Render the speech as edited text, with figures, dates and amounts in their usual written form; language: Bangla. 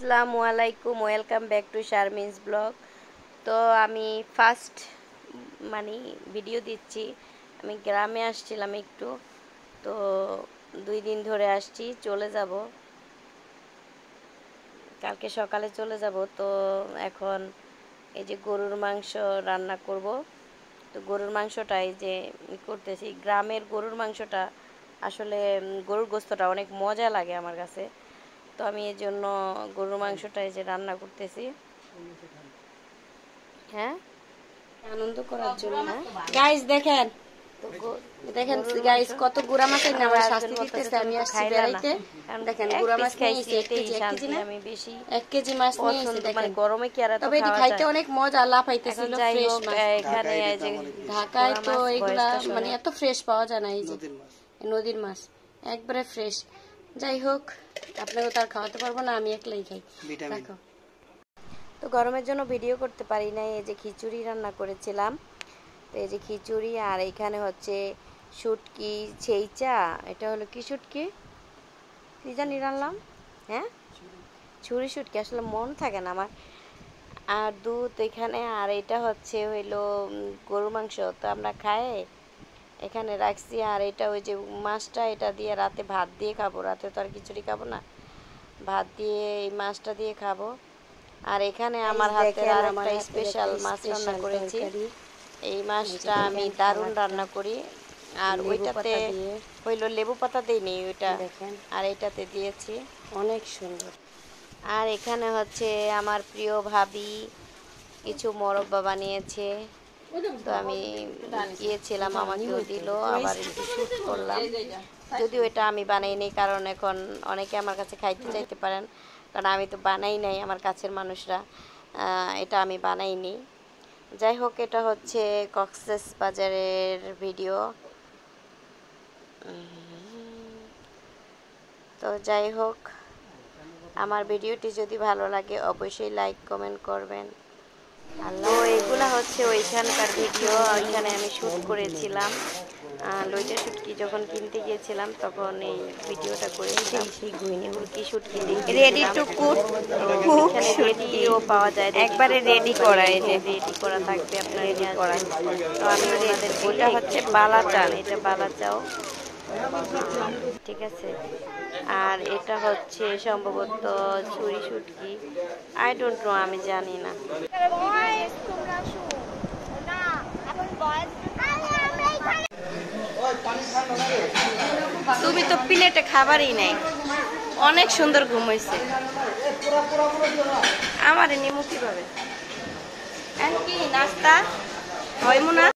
আসসালামু আলাইকুম, welcome back to Sharmin's blog. তো আমি ফার্স্ট ভিডিও দিচ্ছি। আমি গ্রামে আসছিলাম একটু, তো 2 দিন ধরে আসছি, চলে যাব কালকে সকালে চলে যাব। তো এখন এই যে গরুর মাংস রান্না করব। তো গরুর মাংসটা এই যে করতেছি। গ্রামের গরুর মাংসটা আসলে গরুর গোস্তটা অনেক মজা লাগে আমার কাছে। তো আমি এই জন্য গরুর মাংসটা এই যে রান্না করতেছি, হ্যাঁ, আনন্দ করার জন্য। গাইস দেখেন, দেখেন গাইস কত গুড়া মাছ এনে আমার শাস্তি দিতেছে। আমি আসছি বেড়াইতে, দেখেন গুড়া মাছ খাইছি 1 কেজি না, আমি বেশি 1 কেজি মাছ নিয়েছি। দেখেন গরমে কি আর এত তবে এটি খাইতে অনেক মজা, লাফাইতেছিল ফ্রেশ মাছ। এখানে এই যে ঢাকায় তো এগুলা এত ফ্রেশ পাওয়া যায় না। এই যে নদীর মাছ একবারে ফ্রেশ। যাই হোক, আপনাকে তো আর খাওয়াতে পারবো না, আমি একলাই খাই। দেখো, তো গরমের জন্য ভিডিও করতে পারি নাই। এই যে খিচুড়ি রান্না করেছিলাম, তো এই যে খিচুড়ি, আর এখানে হচ্ছে শুটকি ছেইচা। এটা হলো কি শুটকি, কি জানি রান্নাম, হ্যাঁ, ছুরি শুটকি, আসলে মন থাকে না আমার। আর দুধ এখানে, আর এটা হচ্ছে হইলো গরুর মাংস। তো আমরা খাই এখানে রাখছি। আর এটা ওই যে মাছটা, এটা দিয়ে রাতে ভাত দিয়ে খাবো। রাতে তো আর খিচুড়ি খাবো না, ভাত দিয়ে এই মাছটা দিয়ে খাবো। আর এখানে আমার হাতের আরেকটা স্পেশাল মাছ রান্না করেছি। এই মাছটা আমি দারুণ রান্না করি। আর ওইটাতে হইলো লেবু পাতা দেইনি ওইটা, আর এটাতে দিয়েছি, অনেক সুন্দর। আর এখানে হচ্ছে আমার প্রিয় ভাবি কিছু মোরব্বা বানিয়েছে। তো আমি গিয়েছিলাম, আমাকেও দিল, আবার একটু শ্যুট করলাম। যদিও এটা আমি বানাইনি, কারণ এখন অনেকে আমার কাছে খাইতে চাইতে পারেন, কারণ আমি তো বানাই নাই, আমার কাছের মানুষরা, এটা আমি বানাইনি। যাই হোক, এটা হচ্ছে কক্সবাজারের ভিডিও। তো যাই হোক, আমার ভিডিওটি যদি ভালো লাগে অবশ্যই লাইক কমেন্ট করবেন। তো এগুলা হচ্ছে ওইখানকার ভিডিও, ওইখানে আমি শ্যুট করেছিলাম। লইটা শুটকি যখন কিনতে গিয়েছিলাম তখন এই ভিডিওটা করেছিলাম। এগুলো কি শুটকি রেডি টু কুক, এখানে রেডিও পাওয়া যায়, একবারে রেডি করা, এই যে রেডি করা থাকবে আপনার রেডি করা। তো আমি ওনাদের, এটা হচ্ছে বালাচাও, এটা বালাচাও, ঠিক আছে। আর এটা হচ্ছে সম্ভবত ছুরি শুটকি, আই ডোন্ট নো, আমি জানি না। তুমি তো প্লেটে খাবারই নাই, অনেক সুন্দর ঘুম হয়েছে। আমার নিমু কিভাবে, কি নাস্তা হয় মুনা।